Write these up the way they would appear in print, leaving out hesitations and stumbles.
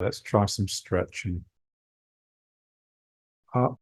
Let's try some stretching. Up.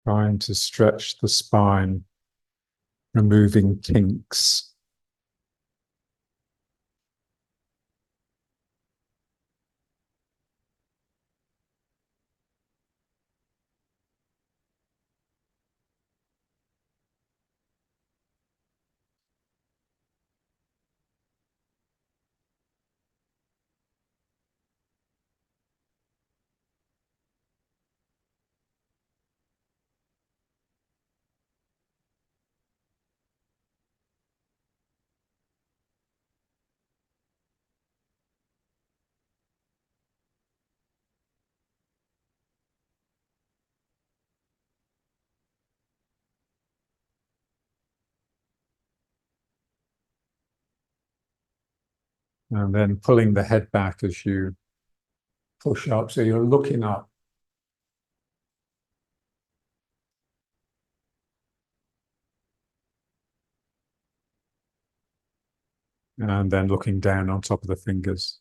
Trying to stretch the spine, removing kinks. And then pulling the head back as you push up. So you're looking up. And then looking down on top of the fingers.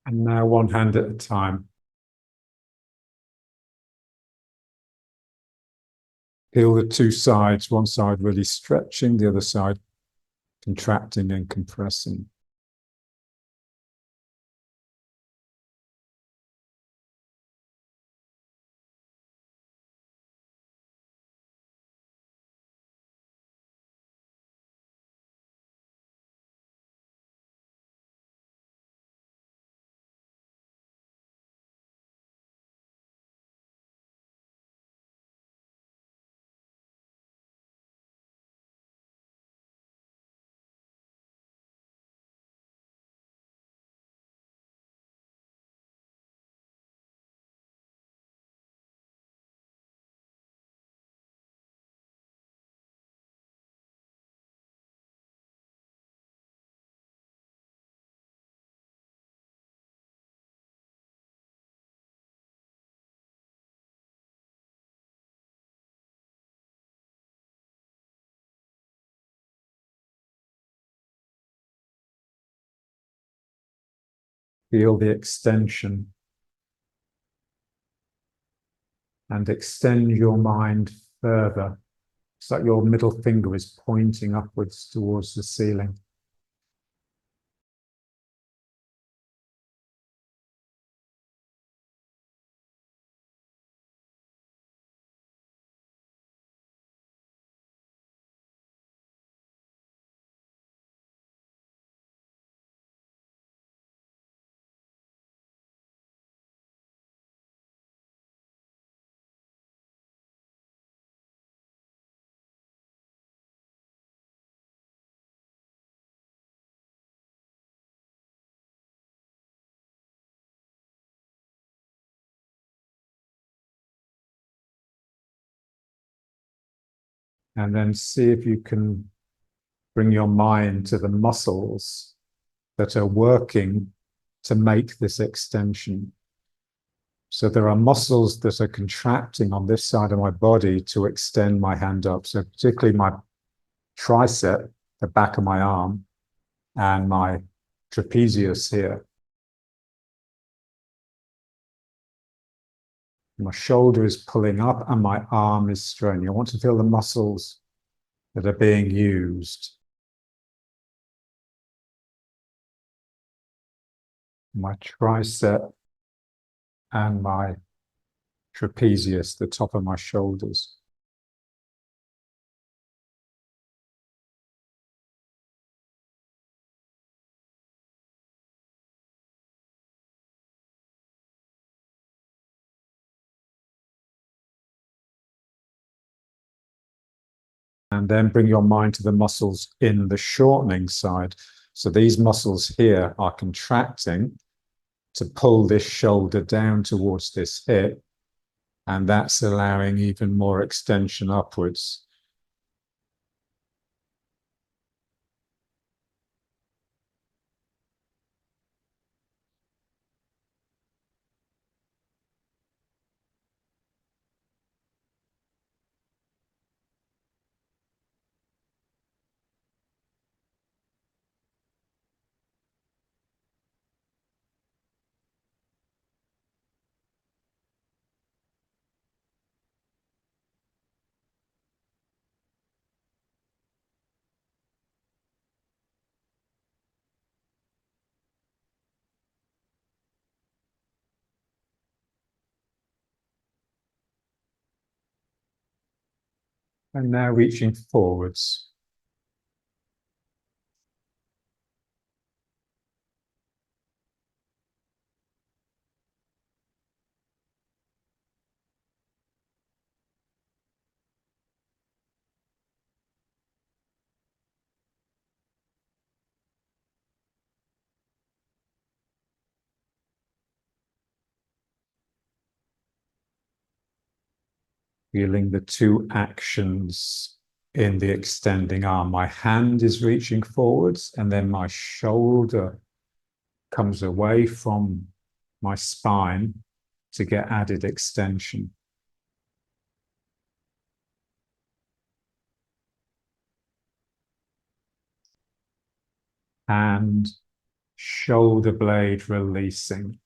And now one hand at a time. Feel the two sides, one side really stretching, the other side contracting and compressing. Feel the extension and extend your mind further. It's like your middle finger is pointing upwards towards the ceiling. And then see if you can bring your mind to the muscles that are working to make this extension. So there are muscles that are contracting on this side of my body to extend my hand up. So particularly my tricep, the back of my arm, and my trapezius here. My shoulder is pulling up and my arm is straining. I want to feel the muscles that are being used. My tricep and my trapezius, the top of my shoulders. And then bring your mind to the muscles in the shortening side. So these muscles here are contracting to pull this shoulder down towards this hip, and that's allowing even more extension upwards. And now reaching forwards. Feeling the two actions in the extending arm. My hand is reaching forwards, and then my shoulder comes away from my spine to get added extension. And shoulder blade releasing.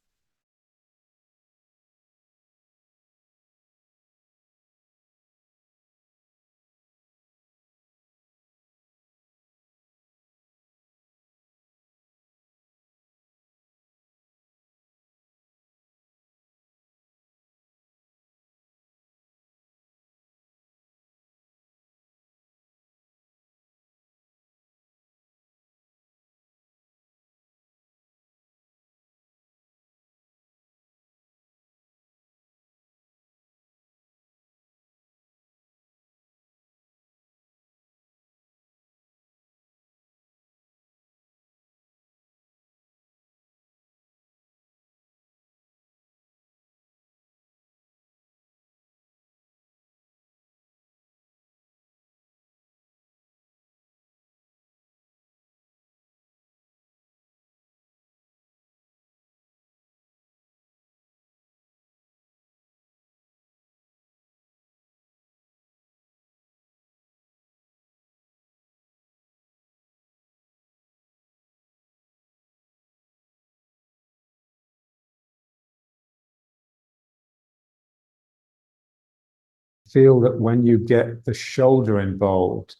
Feel that when you get the shoulder involved,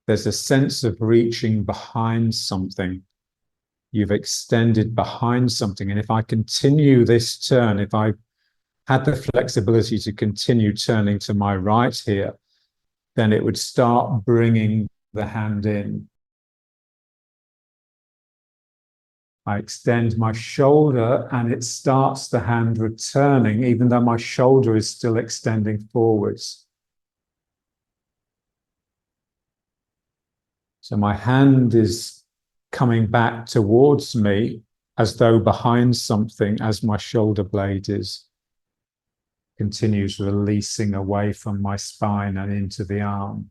there's a sense of reaching behind something. You've extended behind something. And if I continue this turn, if I had the flexibility to continue turning to my right here, then it would start bringing the hand in. I extend my shoulder and it starts the hand returning, even though my shoulder is still extending forwards. So my hand is coming back towards me as though behind something, as my shoulder blade is continues releasing away from my spine and into the arm.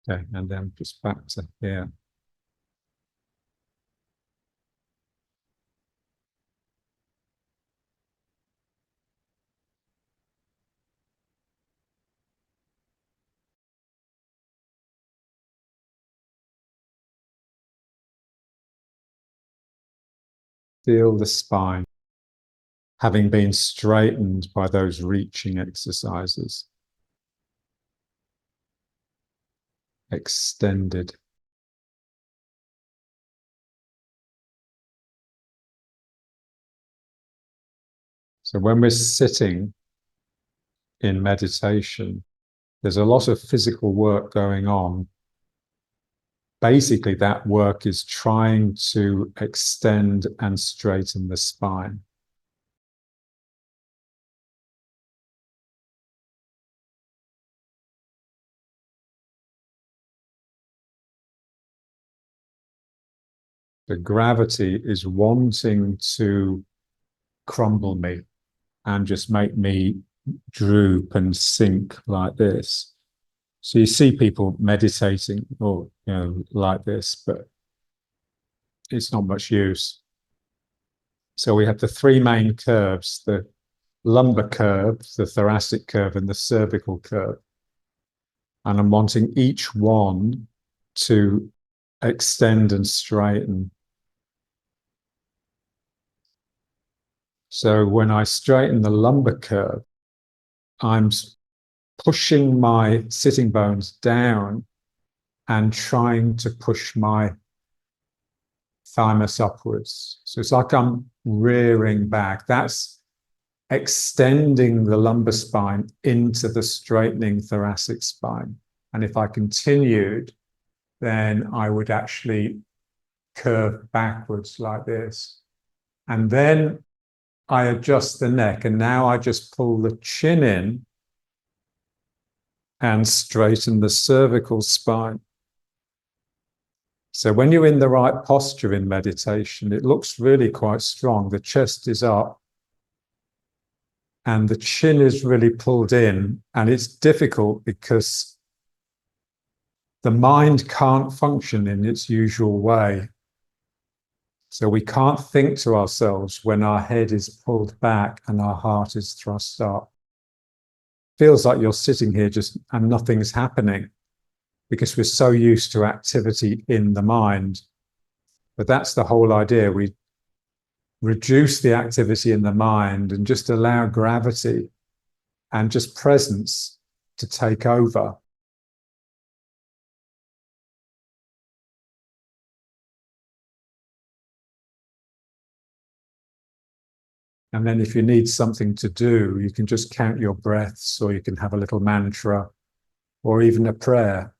Okay, and then just back to here. Feel the spine having been straightened by those reaching exercises. Extended. So when we're sitting in meditation, there's a lot of physical work going on. Basically, that work is trying to extend and straighten the spine. The gravity is wanting to crumble me and just make me droop and sink like this. So you see people meditating or like this, but it's not much use. So we have the three main curves, the lumbar curve, the thoracic curve, and the cervical curve. And I'm wanting each one to extend and straighten. So when I straighten the lumbar curve, I'm pushing my sitting bones down and trying to push my thymus upwards. So it's like I'm rearing back. That's extending the lumbar spine into the straightening thoracic spine. And if I continued, then I would actually curve backwards like this. And then I adjust the neck, and now I just pull the chin in and straighten the cervical spine. So when you're in the right posture in meditation, it looks really quite strong. The chest is up and the chin is really pulled in, and it's difficult because the mind can't function in its usual way. So we can't think to ourselves when our head is pulled back and our heart is thrust up. Feels like you're sitting here just and nothing's happening because we're so used to activity in the mind. But that's the whole idea. We reduce the activity in the mind and just allow gravity and just presence to take over. And then if you need something to do, you can just count your breaths, or you can have a little mantra, or even a prayer.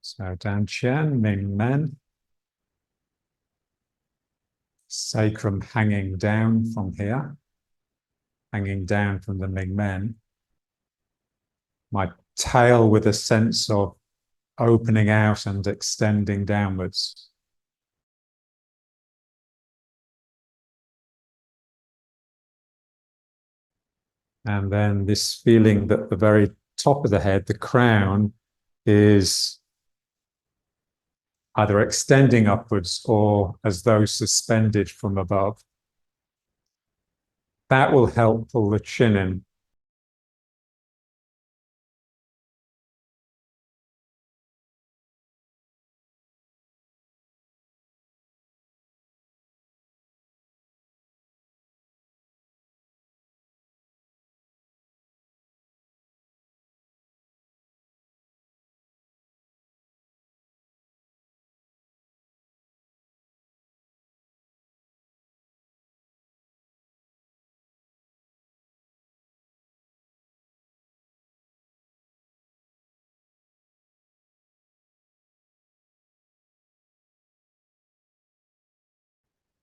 So Dan Chen, Ming Men. Sacrum hanging down from here. hanging down from the Ming Men. My tail with a sense of opening out and extending downwards. And then this feeling that the very top of the head, the crown, is either extending upwards or as though suspended from above. That will help pull the chin in.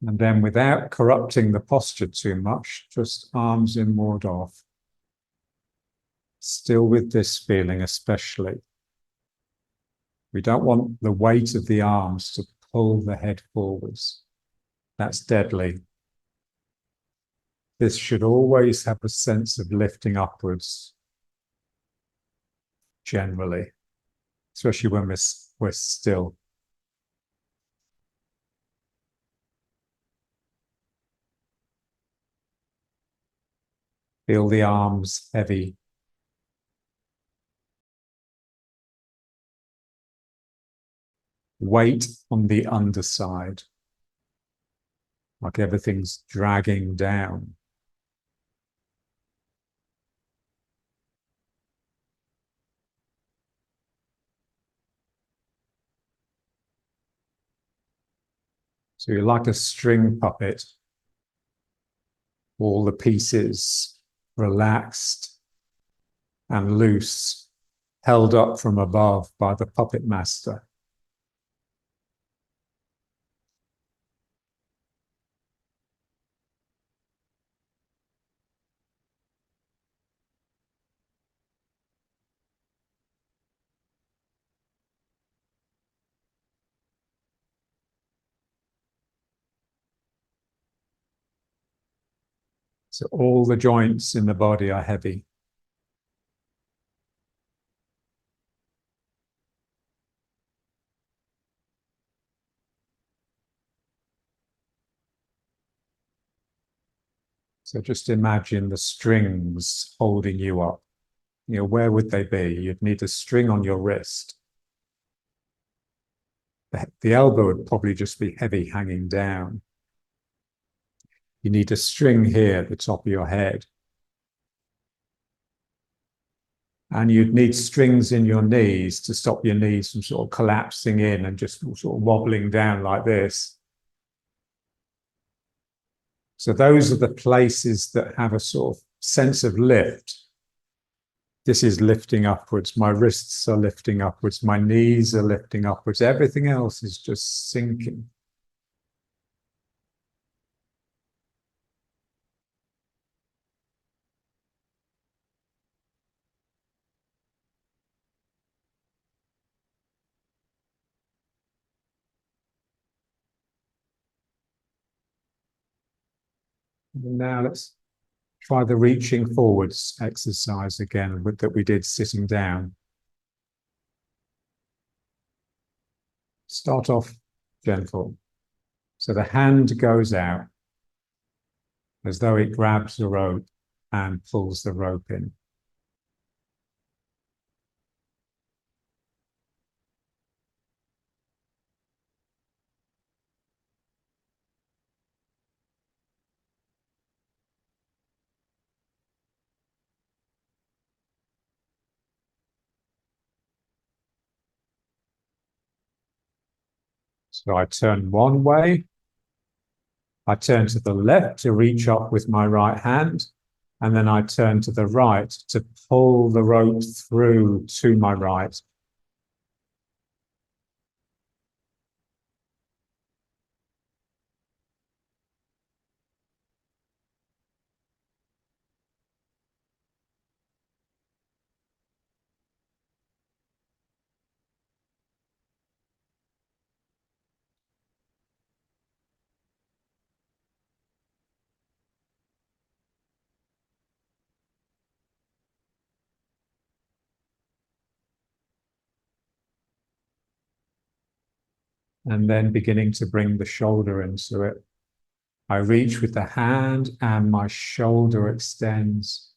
And then without corrupting the posture too much, just arms inward off. Still with this feeling especially. We don't want the weight of the arms to pull the head forwards. That's deadly. This should always have a sense of lifting upwards, generally, especially when we're still. Feel the arms heavy. Weight on the underside, like everything's dragging down. So you're like a string puppet, all the pieces relaxed and loose, held up from above by the puppet master. So all the joints in the body are heavy. So just imagine the strings holding you up. You know, where would they be? You'd need a string on your wrist. The elbow would probably just be heavy hanging down. You need a string here at the top of your head. And you'd need strings in your knees to stop your knees from sort of collapsing in and just sort of wobbling down like this. So those are the places that have a sort of sense of lift. This is lifting upwards. My wrists are lifting upwards. My knees are lifting upwards. Everything else is just sinking. Now let's try the reaching forwards exercise again that we did sitting down. Start off gentle. So the hand goes out as though it grabs the rope and pulls the rope in. So I turn one way, I turn to the left to reach up with my right hand, and then I turn to the right to pull the rope through to my right. and then beginning to bring the shoulder into it. I reach with the hand and my shoulder extends.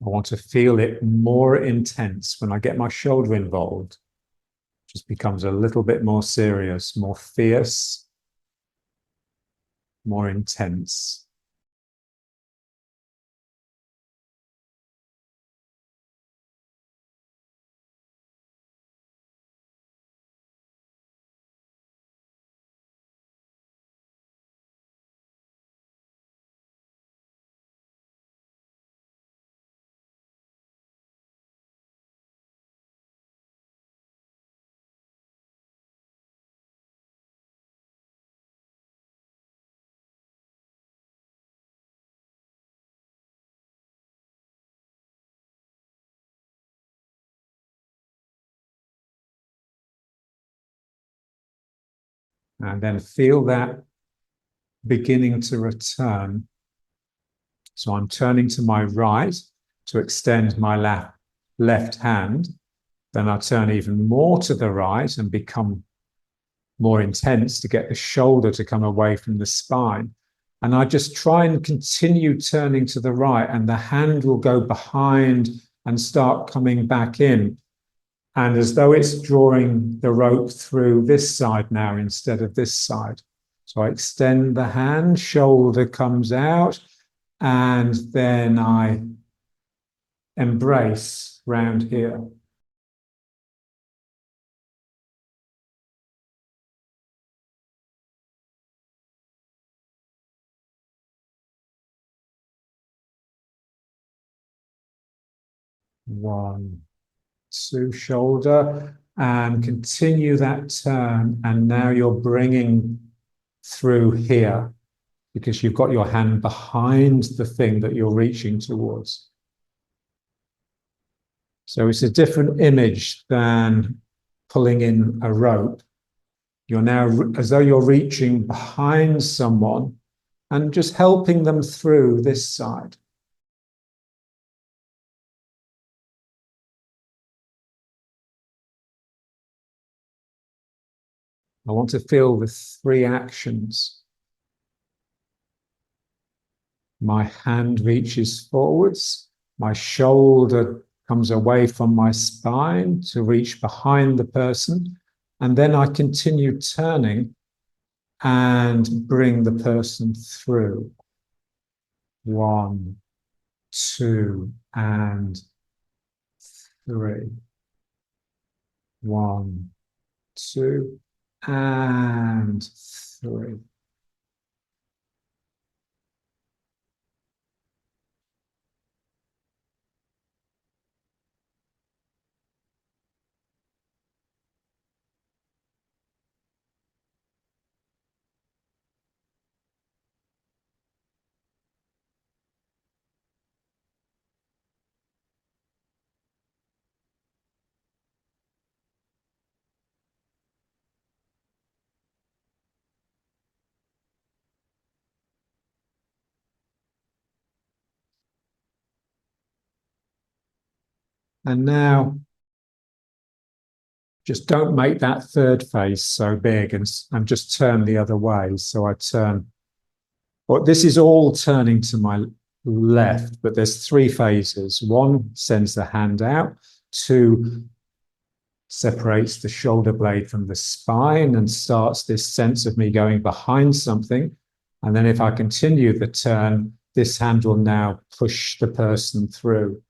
I want to feel it more intense. When I get my shoulder involved, it just becomes a little bit more serious, more fierce, more intense. And then feel that beginning to return. So I'm turning to my right to extend my left hand. Then I turn even more to the right and become more intense to get the shoulder to come away from the spine. And I just try and continue turning to the right, and the hand will go behind and start coming back in. And as though it's drawing the rope through this side now instead of this side. So I extend the hand, shoulder comes out, and then I embrace round here. One, two, shoulder, and continue that turn. And now you're bringing through here because you've got your hand behind the thing that you're reaching towards. So it's a different image than pulling in a rope. You're now as though you're reaching behind someone and just helping them through this side. I want to feel the three actions. My hand reaches forwards, my shoulder comes away from my spine to reach behind the person, and then I continue turning and bring the person through. One, two, and three. One, two, and three. And now just don't make that third face so big and just turn the other way. So I turn, well, this is all turning to my left, but there's three phases. One sends the hand out, two separates the shoulder blade from the spine and starts this sense of me going behind something. And then if I continue the turn, this hand will now push the person through.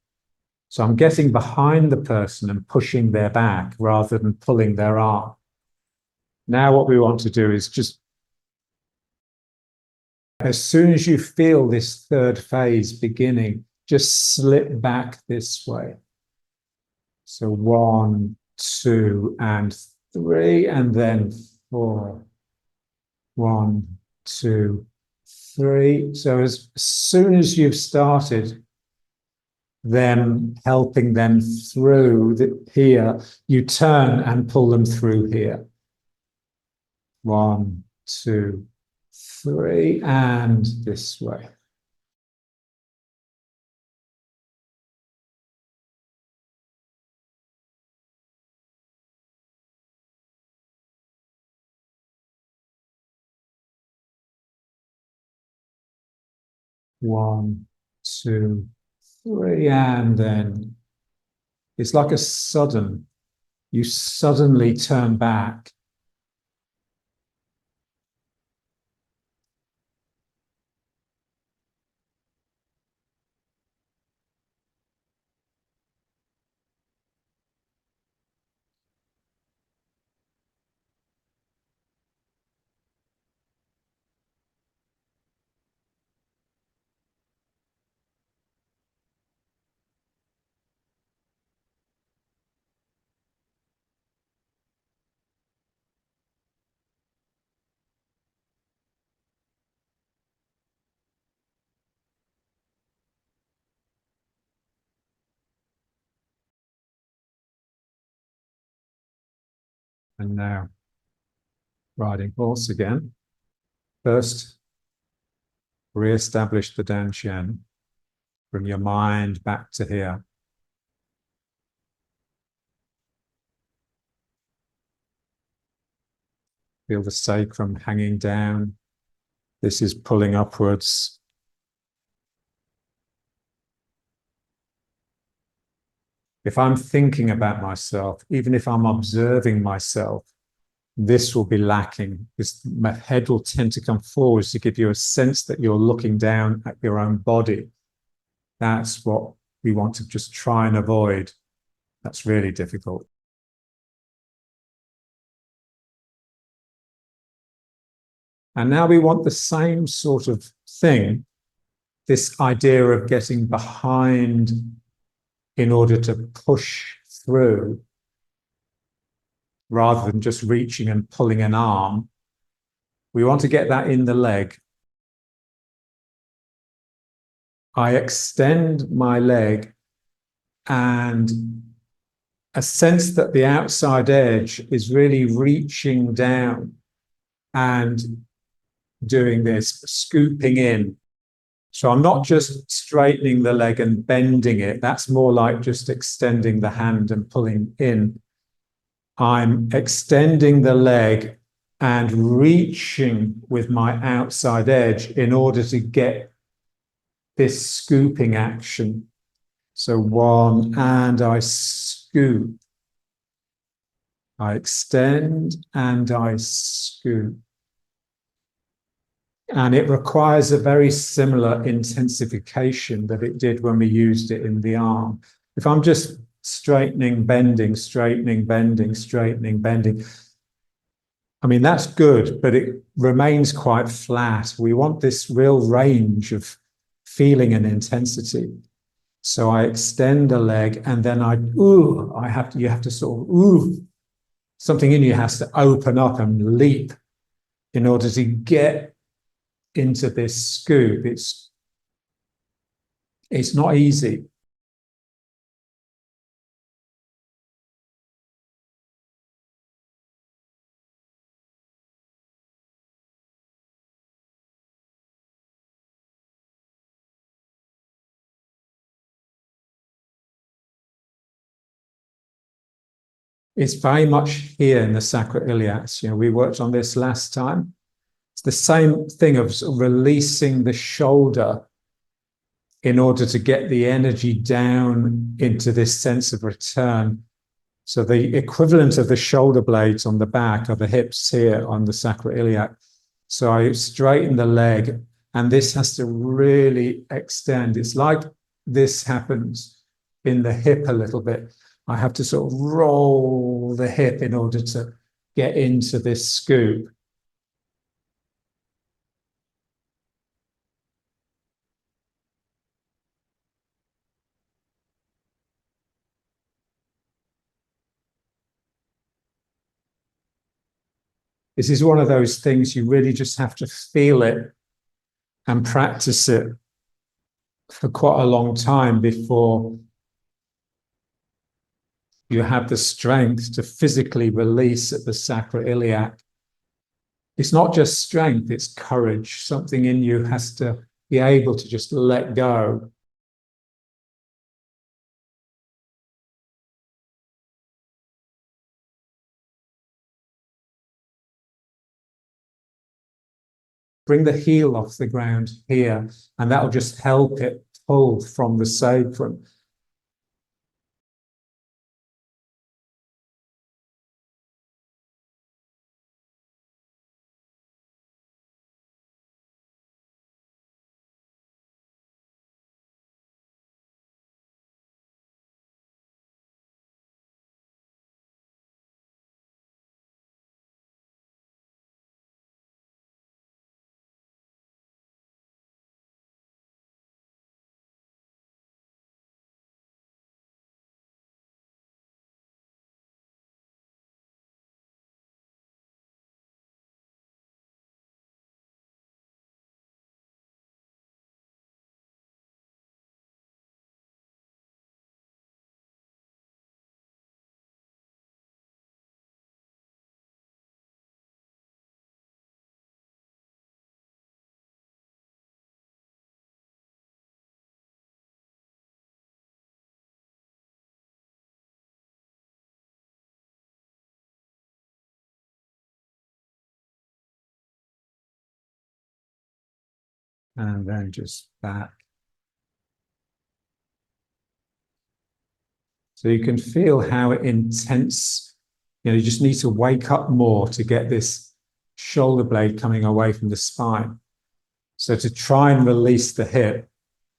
So I'm getting behind the person and pushing their back rather than pulling their arm. Now what we want to do is just, as soon as you feel this third phase beginning, just slip back this way. So one, two, and three, and then four. One, two, three. So as soon as you've started them helping them through here, you turn and pull them through here. One, two, three, and this way. 1, 2, 3, and then it's like you suddenly turn back. And now riding horse again. First, re-establish the dantian. Bring your mind back to here. Feel the sacrum hanging down. This is pulling upwards. If I'm thinking about myself, even if I'm observing myself, this will be lacking. My head will tend to come forwards to give you a sense that you're looking down at your own body. That's what we want to just try and avoid. That's really difficult. And now we want the same sort of thing, this idea of getting behind in order to push through rather than just reaching and pulling an arm. We want to get that in the leg. I extend my leg and a sense that the outside edge is really reaching down and doing this, scooping in. So I'm not just straightening the leg and bending it. That's more like just extending the hand and pulling in. I'm extending the leg and reaching with my outside edge in order to get this scooping action. So 1, and I scoop. I extend and I scoop. And it requires a very similar intensification that it did when we used it in the arm. If I'm just straightening, bending, straightening, bending, straightening, bending, I mean, that's good, but it remains quite flat. We want this real range of feeling and intensity. So I extend the leg and then you have to sort of, something in you has to open up and leap in order to get into this scoop. It's not easy. It's very much here in the sacroiliacs. You know, we worked on this last time. It's the same thing of releasing the shoulder in order to get the energy down into this sense of return. So the equivalent of the shoulder blades on the back are the hips here on the sacroiliac. So I straighten the leg, and this has to really extend. It's like this happens in the hip a little bit. I have to sort of roll the hip in order to get into this scoop. This is one of those things you really just have to feel it and practice it for quite a long time before you have the strength to physically release at the sacroiliac. It's not just strength, it's courage. Something in you has to be able to just let go. bring the heel off the ground here, and that'll just help it pull from the sacrum. And then just back. So you can feel how intense, you just need to wake up more to get this shoulder blade coming away from the spine. So to try and release the hip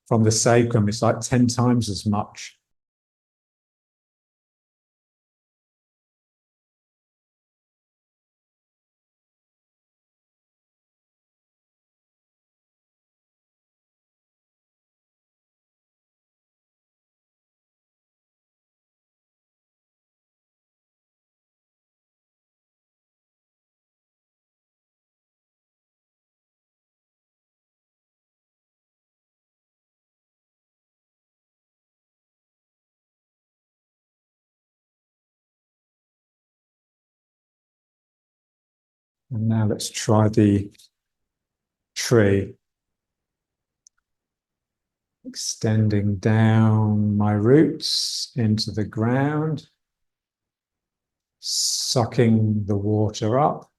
from the sacrum, it's like 10 times as much. And now let's try the tree. Extending down my roots into the ground, sucking the water up,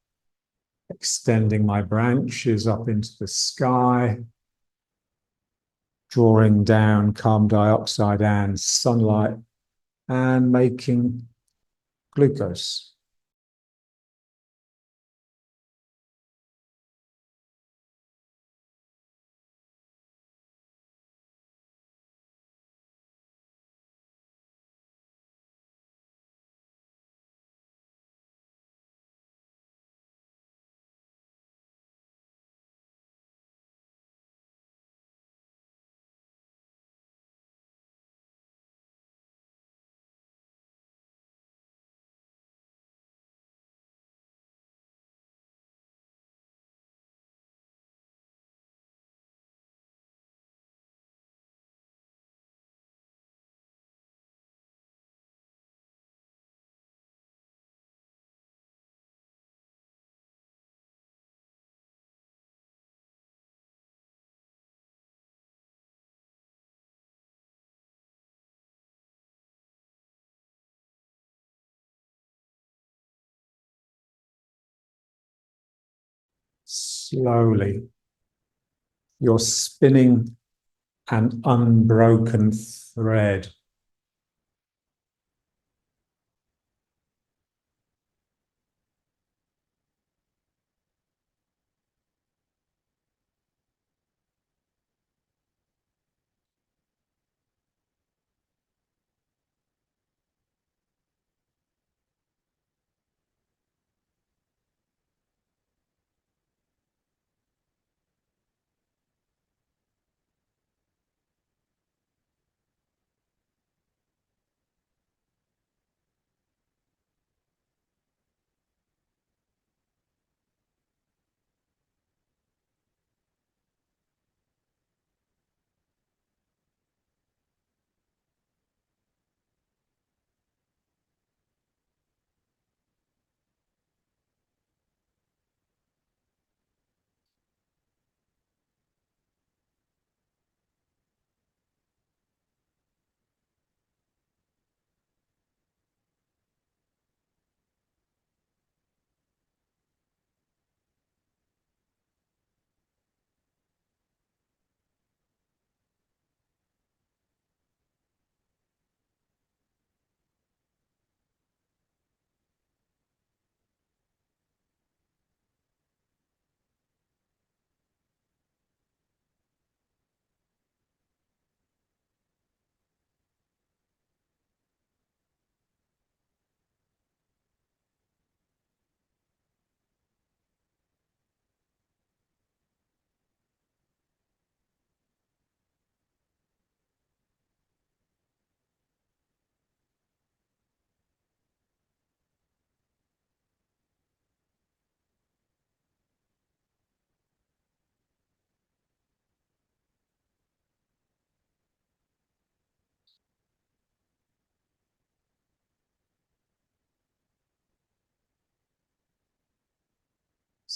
extending my branches up into the sky, drawing down carbon dioxide and sunlight, and making glucose. Slowly, you're spinning an unbroken thread.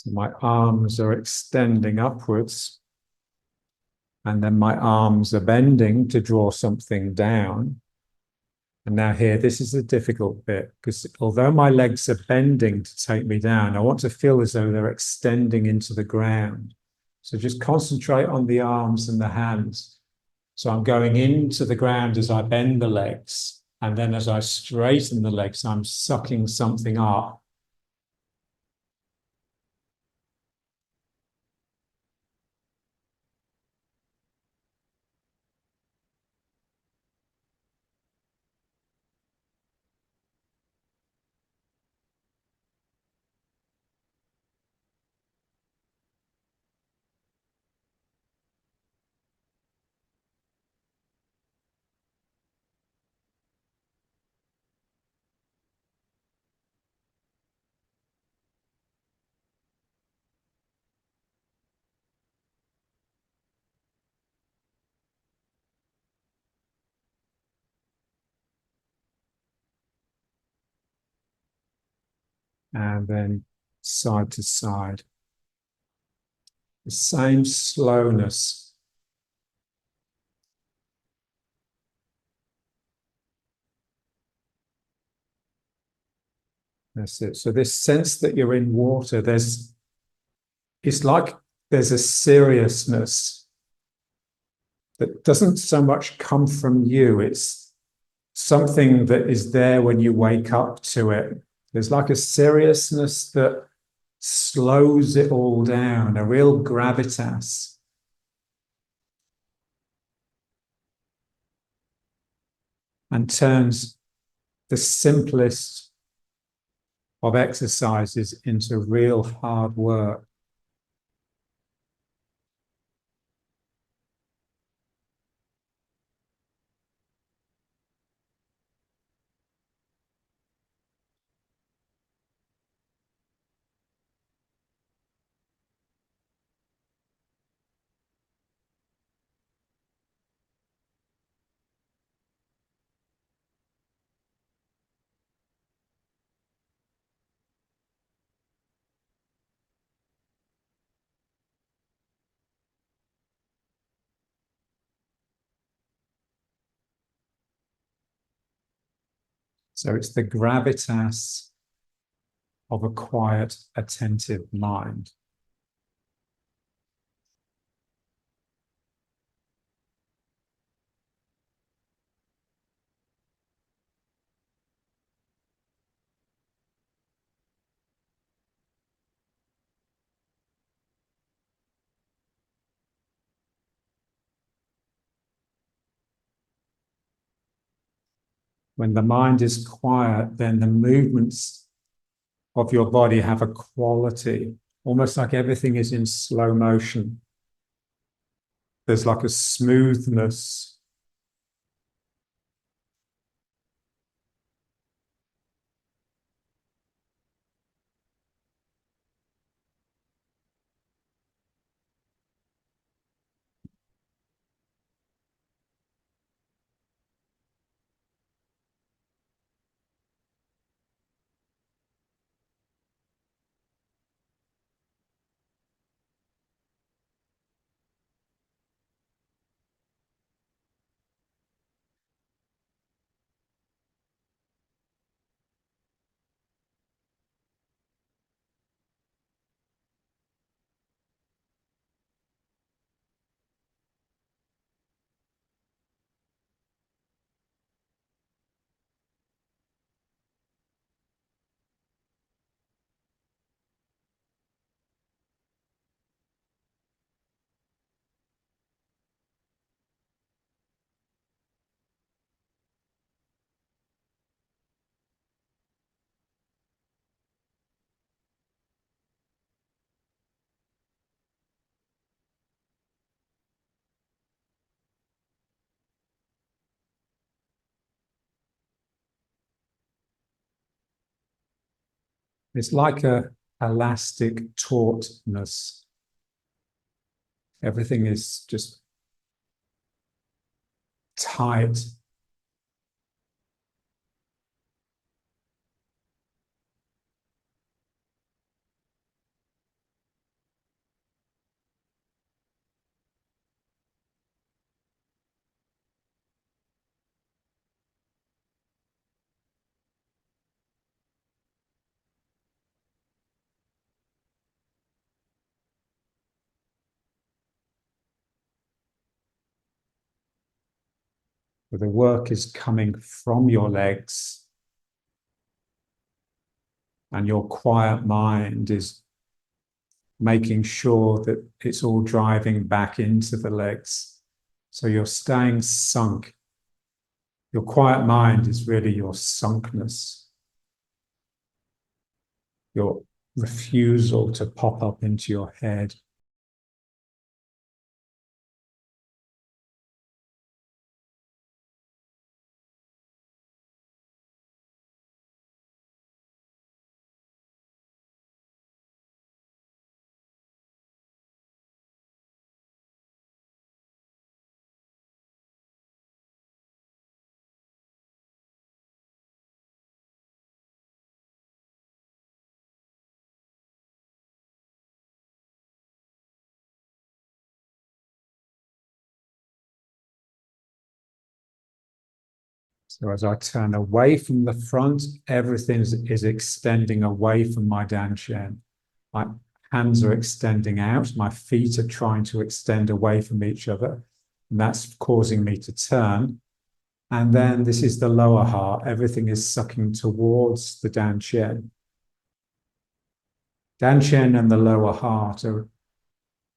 So my arms are extending upwards, and then my arms are bending to draw something down. And now here, this is the difficult bit, because although my legs are bending to take me down, I want to feel as though they're extending into the ground. So just concentrate on the arms and the hands. So I'm going into the ground as I bend the legs. And then as I straighten the legs, I'm sucking something up. And then side to side. The same slowness. That's it. So this sense that you're in water, it's like there's a seriousness that doesn't so much come from you. It's something that is there when you wake up to it. There's like a seriousness that slows it all down, a real gravitas. And turns the simplest of exercises into real hard work. So it's the gravitas of a quiet, attentive mind. When the mind is quiet, then the movements of your body have a quality, almost like everything is in slow motion. There's like a smoothness. It's like a elastic tautness. Everything is just tight. So the work is coming from your legs, and your quiet mind is making sure that it's all driving back into the legs. So you're staying sunk. Your quiet mind is really your sunkness, your refusal to pop up into your head. So as I turn away from the front, everything is extending away from my dantian. My hands are extending out. My feet are trying to extend away from each other. And that's causing me to turn. And then this is the lower heart. Everything is sucking towards the dantian. Dantian and the lower heart are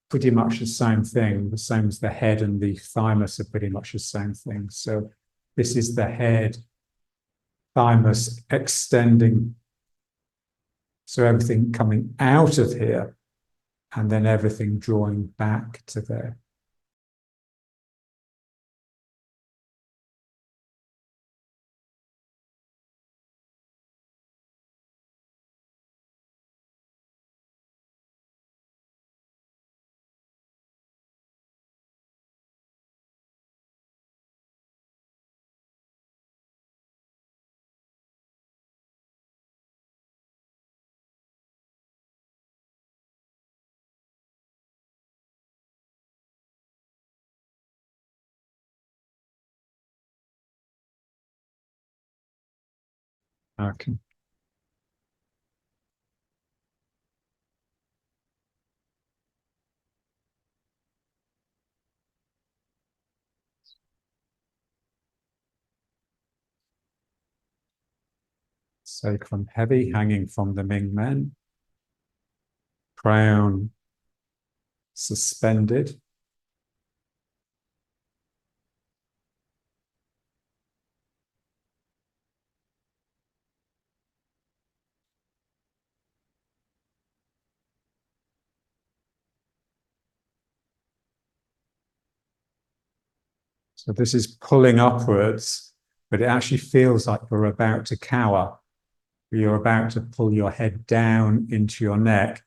pretty much the same thing, the same as the head and the thymus are pretty much the same thing. So this is the head, thymus extending. So everything coming out of here and then everything drawing back to there. Okay. Sacrum heavy, hanging from the Ming Men. Crown suspended. So this is pulling upwards, but it actually feels like we're about to cower. You're about to pull your head down into your neck.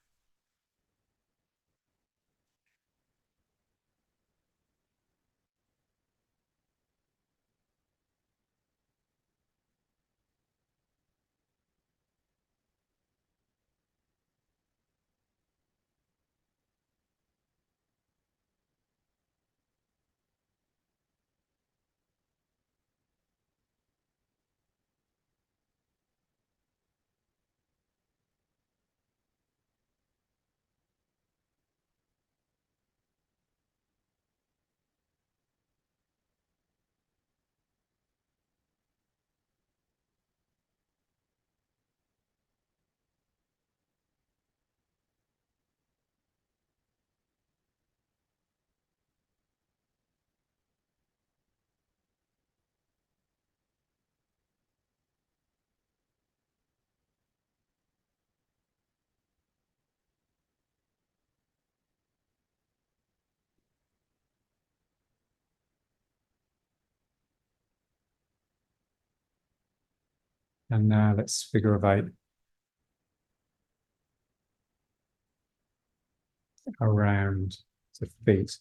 And now let's figure of 8 around the feet.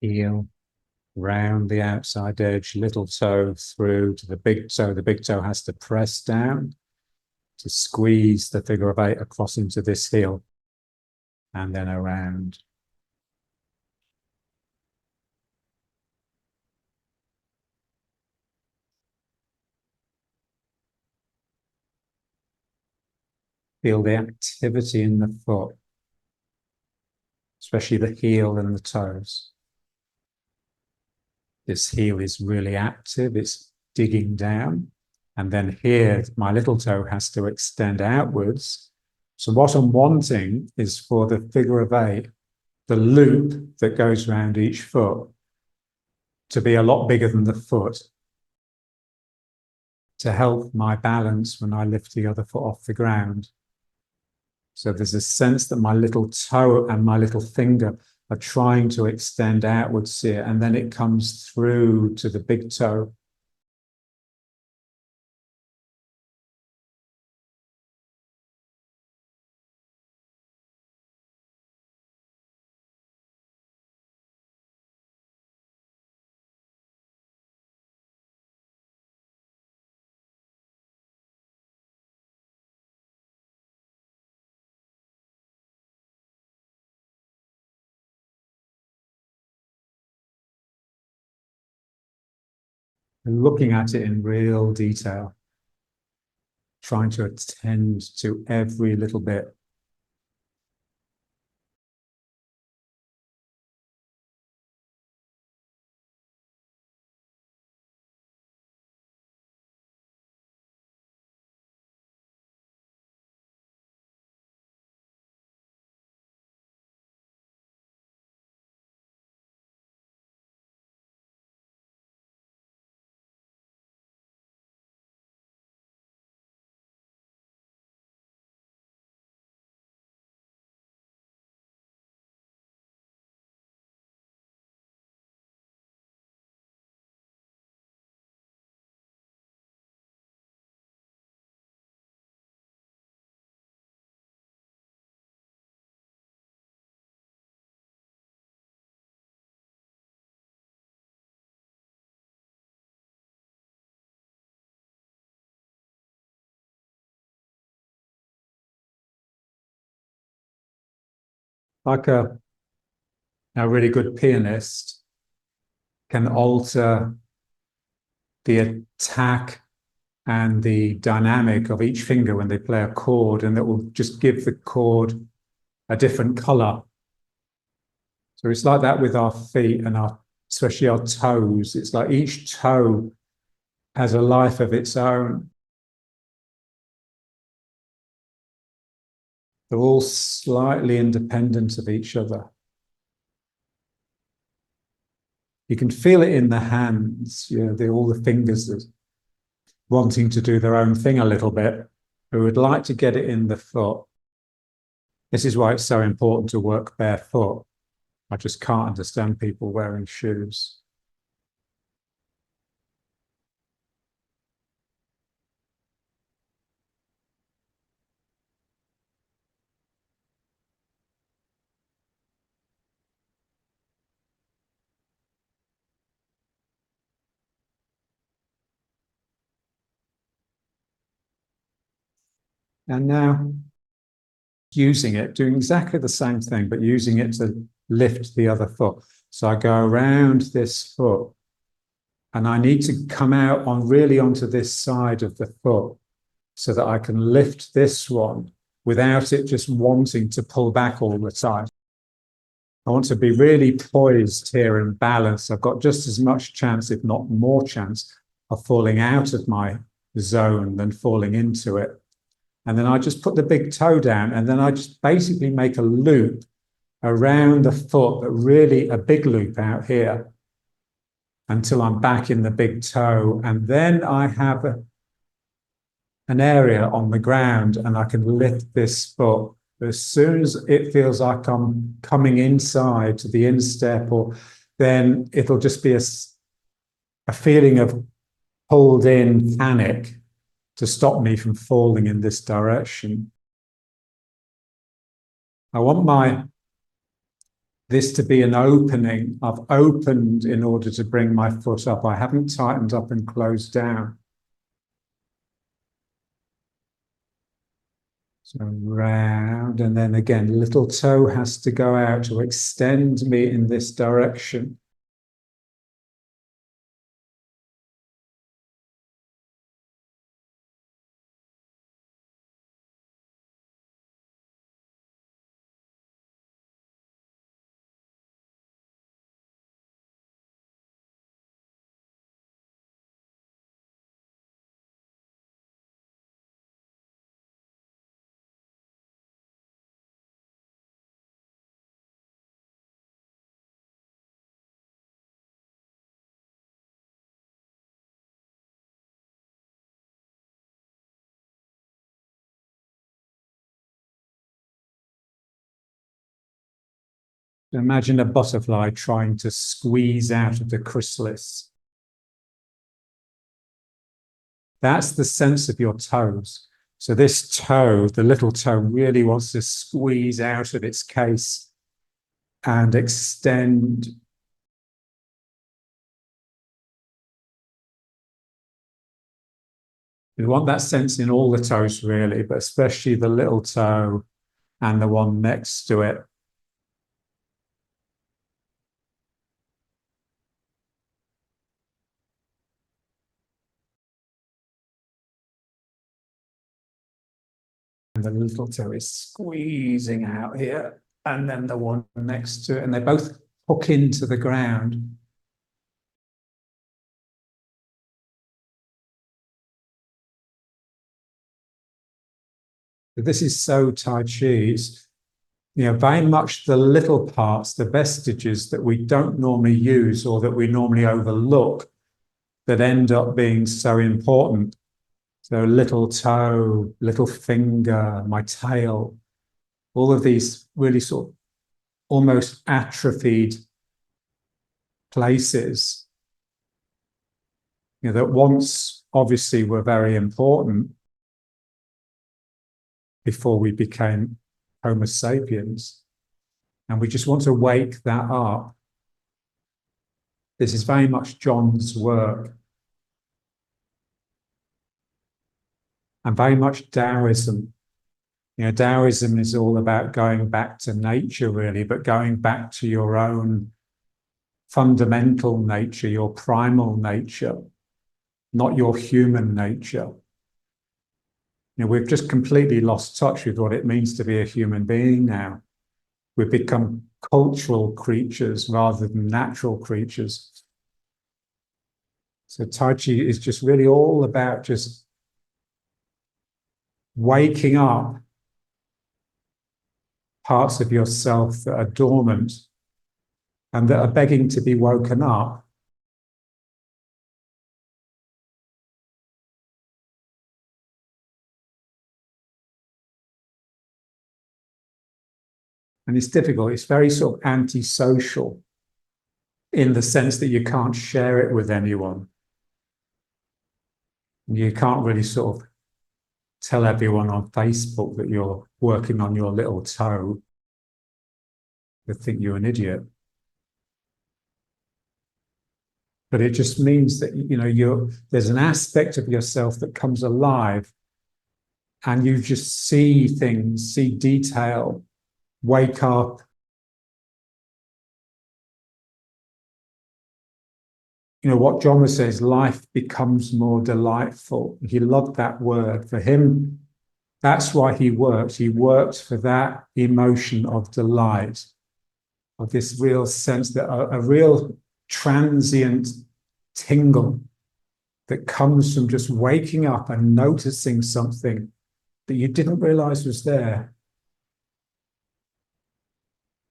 heel, round the outside edge, little toe through to the big toe. The big toe has to press down to squeeze the figure of 8 across into this heel, and then around. Feel the activity in the foot, especially the heel and the toes. This heel is really active, it's digging down. And then here, my little toe has to extend outwards. So what I'm wanting is for the figure of 8, the loop that goes around each foot, to be a lot bigger than the foot, to help my balance when I lift the other foot off the ground. So there's a sense that my little toe and my little finger are trying to extend outwards here, and then it comes through to the big toe. And looking at it in real detail, trying to attend to every little bit. Like a really good pianist can alter the attack and the dynamic of each finger when they play a chord, and that will just give the chord a different color. So it's like that with our feet and especially our toes. It's like each toe has a life of its own. They're all slightly independent of each other. You can feel it in the hands, all the fingers are wanting to do their own thing a little bit. We would like to get it in the foot. This is why it's so important to work barefoot. I just can't understand people wearing shoes. And now using it, doing exactly the same thing, but using it to lift the other foot. So I go around this foot, and I need to come out really onto this side of the foot so that I can lift this one without it just wanting to pull back all the time. I want to be really poised here and balanced. I've got just as much chance, if not more chance, of falling out of my zone than falling into it. And then I just put the big toe down, and then I just basically make a loop around the foot, but really a big loop out here until I'm back in the big toe. And then I have an area on the ground, and I can lift this foot. As soon as it feels like I'm coming inside to the instep, then it'll just be a feeling of pulled in panic to stop me from falling in this direction. I want my this to be an opening. I've opened in order to bring my foot up. I haven't tightened up and closed down. So round, and then again, little toe has to go out to extend me in this direction. Imagine a butterfly trying to squeeze out of the chrysalis. That's the sense of your toes. So this toe, the little toe, really wants to squeeze out of its case and extend. You want that sense in all the toes, really, but especially the little toe and the one next to it. And the little toe is squeezing out here, and then the one next to it, and they both hook into the ground. This is so Tai Chi. It's, very much the little parts, the vestiges that we don't normally use or that we normally overlook that end up being so important. So little toe, little finger, my tail, all of these really sort of almost atrophied places, that once obviously were very important before we became Homo sapiens. And we just want to wake that up. This is very much John's work. And very much Taoism. Taoism is all about going back to nature, really, but going back to your own fundamental nature, your primal nature, not your human nature. We've just completely lost touch with what it means to be a human being now. We've become cultural creatures rather than natural creatures. So Tai Chi is just really all about just waking up parts of yourself that are dormant and that are begging to be woken up. And it's difficult. It's very sort of antisocial in the sense that you can't share it with anyone. You can't really sort of tell everyone on Facebook that you're working on your little toe. They think you're an idiot. But it just means that there's an aspect of yourself that comes alive, and you just see things, see detail, wake up. What John was saying is life becomes more delightful. He loved that word. For him, that's why he worked. He worked for that emotion of delight, of this real sense that a real transient tingle that comes from just waking up and noticing something that you didn't realize was there.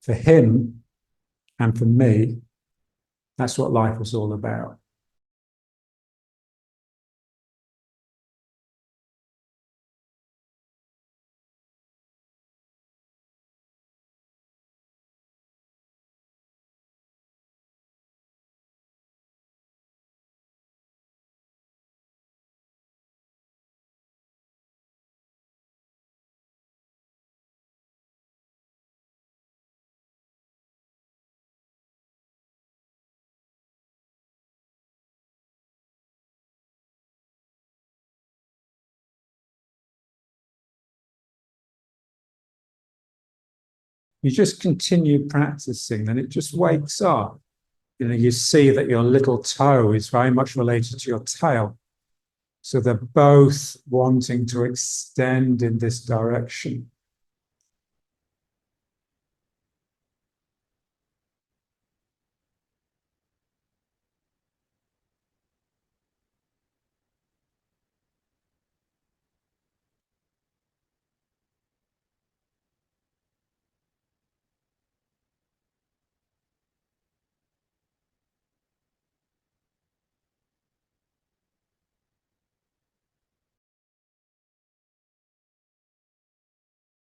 For him and for me, that's what life was all about. You just continue practicing and it just wakes up. You see that your little toe is very much related to your tail. So they're both wanting to extend in this direction.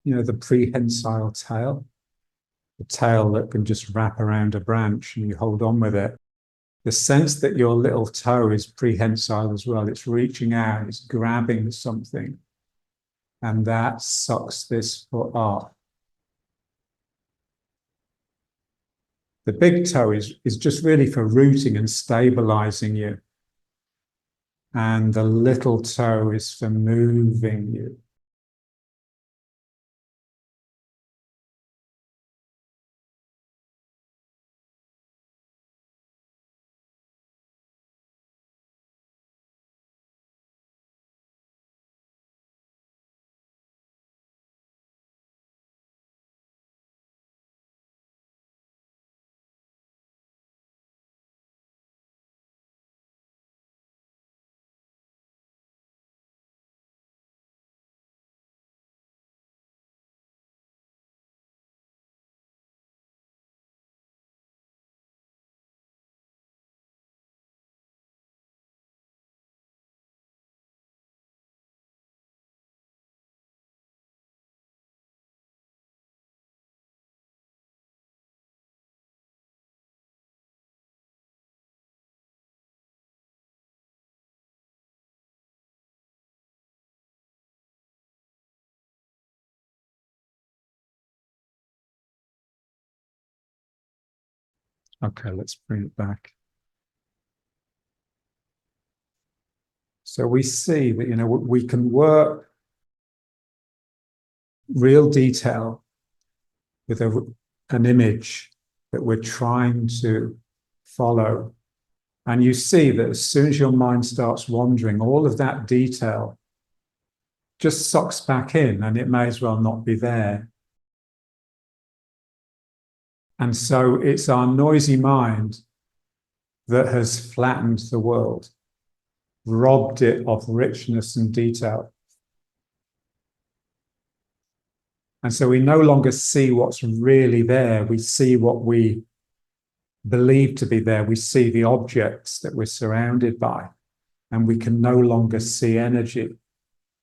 The prehensile tail, the tail that can just wrap around a branch and you hold on with it. The sense that your little toe is prehensile as well. It's reaching out, it's grabbing something, and that sucks this foot up. The big toe is just really for rooting and stabilizing you. And the little toe is for moving you. Okay, let's bring it back. So we see that, we can work real detail with an image that we're trying to follow. And you see that as soon as your mind starts wandering, all of that detail just sucks back in and it may as well not be there. And so it's our noisy mind that has flattened the world, robbed it of richness and detail. And so we no longer see what's really there. We see what we believe to be there. We see the objects that we're surrounded by, and we can no longer see energy,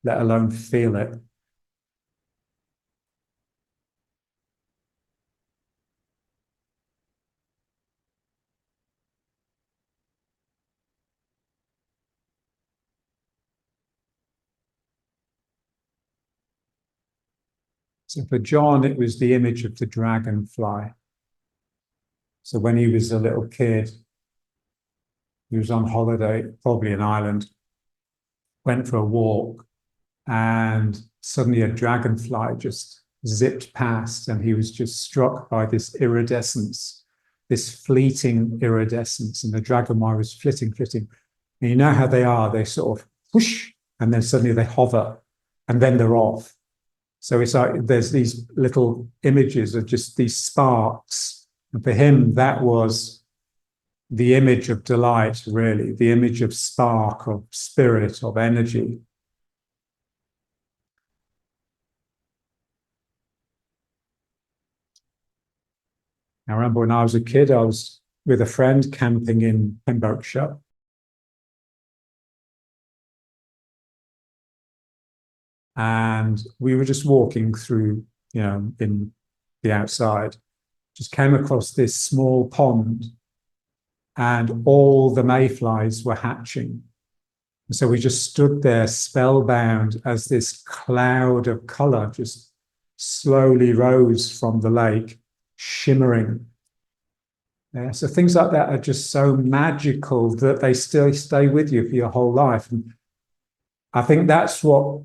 let alone feel it. So for John, it was the image of the dragonfly. So when he was a little kid, he was on holiday, probably in Ireland, went for a walk, and suddenly a dragonfly just zipped past, and he was just struck by this iridescence, this fleeting iridescence, and the dragonfly was flitting. And you know how they are, they sort of whoosh, and then suddenly they hover, and then they're off. So it's like there's these little images of just these sparks. And for him, that was the image of delight, really, the image of spark, of spirit, of energy. I remember when I was a kid, I was with a friend camping in Pembrokeshire. And we were just walking through, in the outside, just came across this small pond, and all the mayflies were hatching. And so we just stood there spellbound as this cloud of color just slowly rose from the lake, shimmering. Yeah, so things like that are just so magical that they still stay with you for your whole life. And I think that's what,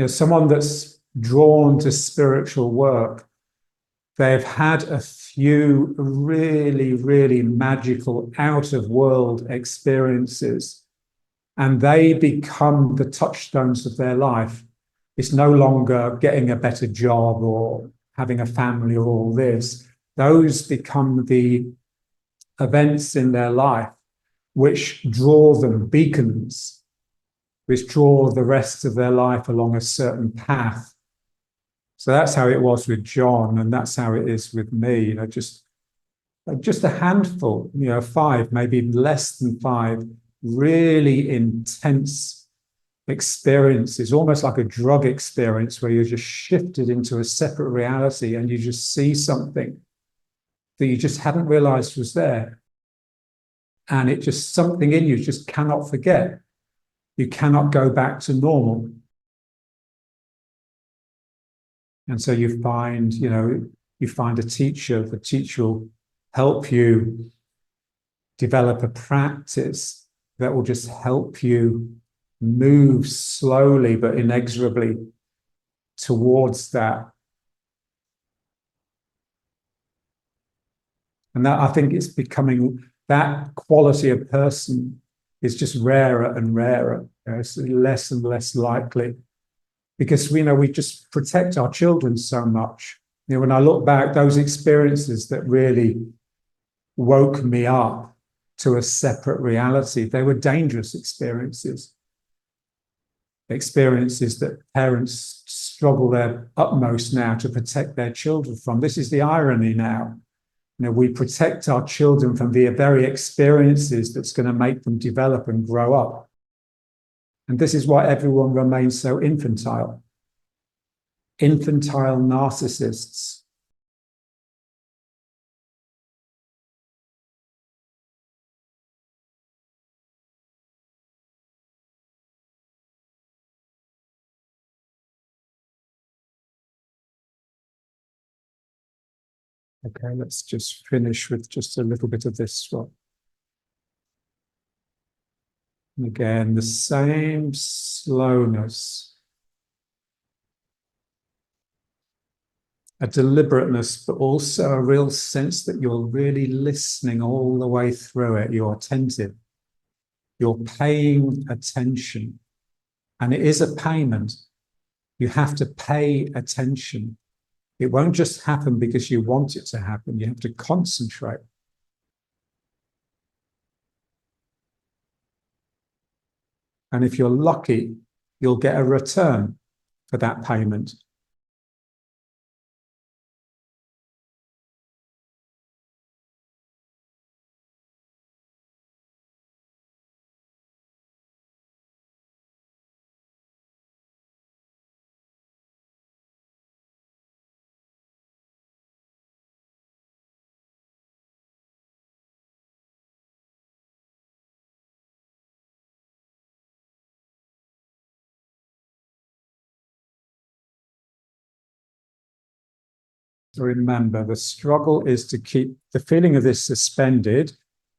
someone that's drawn to spiritual work they've had a few really, really magical out-of-world experiences, and they become the touchstones of their life. It's no longer getting a better job or having a family or all this. Those become the events in their life which draw them, beacons, which draw the rest of their life along a certain path. So that's how it was with John, and that's how it is with me. Just a handful, 5, maybe less than 5, really intense experiences, almost like a drug experience, where you're just shifted into a separate reality and you just see something that you just hadn't realized was there. And it just, something in you just cannot forget. You cannot go back to normal. And so you find a teacher. The teacher will help you develop a practice that will just help you move slowly but inexorably towards that. And that, I think, it's becoming, that quality of person is just rarer and rarer. It's less and less likely, because we just protect our children so much. When I look back, those experiences that really woke me up to a separate reality, they were dangerous experiences that parents struggle their utmost now to protect their children from. This is the irony now. We protect our children from the very experiences that's going to make them develop and grow up. And this is why everyone remains so infantile. Infantile narcissists. Okay, let's just finish with just a little bit of this one. And again, the same slowness, a deliberateness, but also a real sense that you're really listening all the way through it. You're attentive. You're paying attention. And it is a payment. You have to pay attention. It won't just happen because you want it to happen. You have to concentrate. And if you're lucky, you'll get a return for that payment. So remember, the struggle is to keep the feeling of this suspended.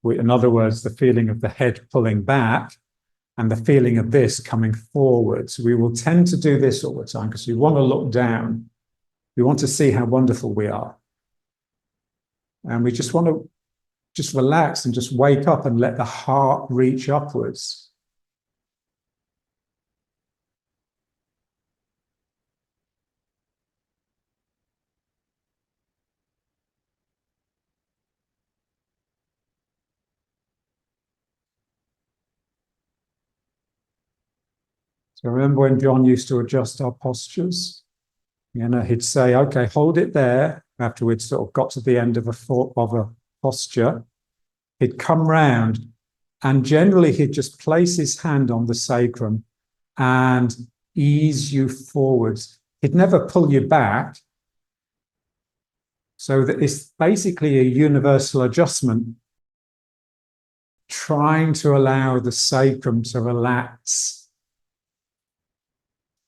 In other words, the feeling of the head pulling back and the feeling of this coming forwards. We will tend to do this all the time because we want to look down. We want to see how wonderful we are. And we just want to just relax and just wake up and let the heart reach upwards. So remember when John used to adjust our postures? He'd say, okay, hold it there after we'd sort of got to the end of a posture. He'd come round and generally he'd just place his hand on the sacrum and ease you forwards. He'd never pull you back. So that it's basically a universal adjustment, trying to allow the sacrum to relax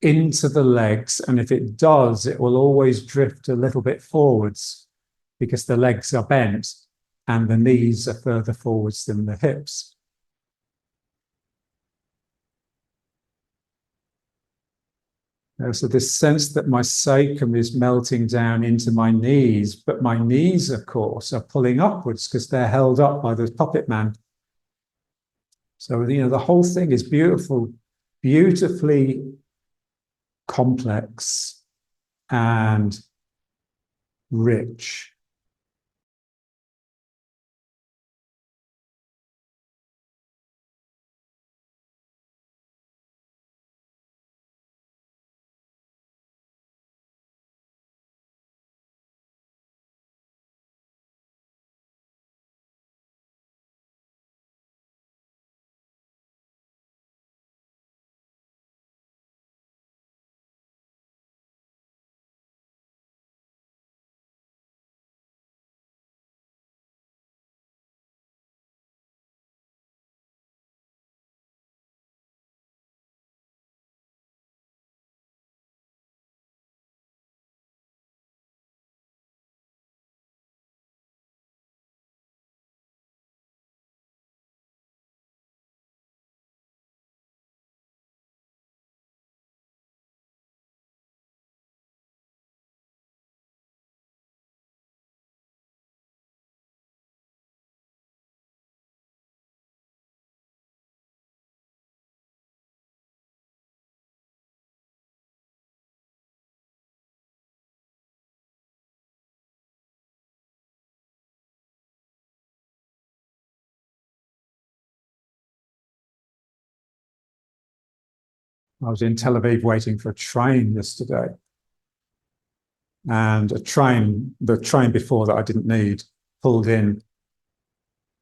into the legs. And if it does, it will always drift a little bit forwards because the legs are bent and the knees are further forwards than the hips. So this sense that my sacrum is melting down into my knees, but my knees, of course, are pulling upwards because they're held up by the puppet man. So, the whole thing is beautiful, beautifully complex and rich. I was in Tel Aviv waiting for a train yesterday, and the train before that I didn't need, pulled in,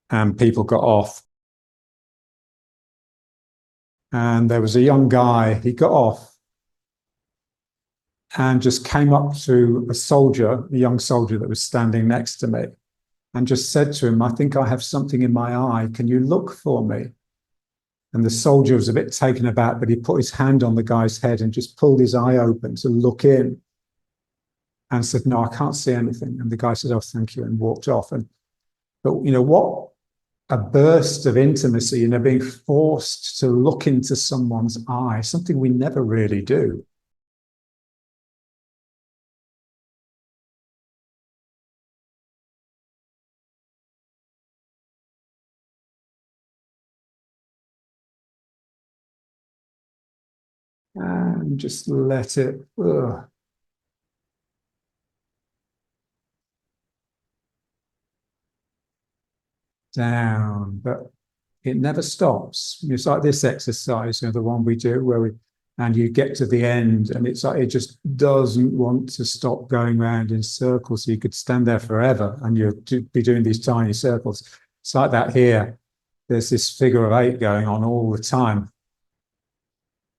and people got off. And there was a young guy, he got off and just came up to a young soldier that was standing next to me, and just said to him, "I think I have something in my eye. Can you look for me?" And the soldier was a bit taken aback, but he put his hand on the guy's head and just pulled his eye open to look in and said, "No, I can't see anything." And the guy said, "Oh, thank you," and walked off. But what a burst of intimacy, being forced to look into someone's eye, something we never really do. And just let it down. But it never stops. It's like this exercise, the one we do and you get to the end and it's like it just doesn't want to stop going around in circles. So you could stand there forever and you'd be doing these tiny circles. It's like that here. There's this figure of 8 going on all the time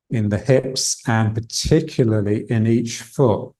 in the hips and particularly in each foot.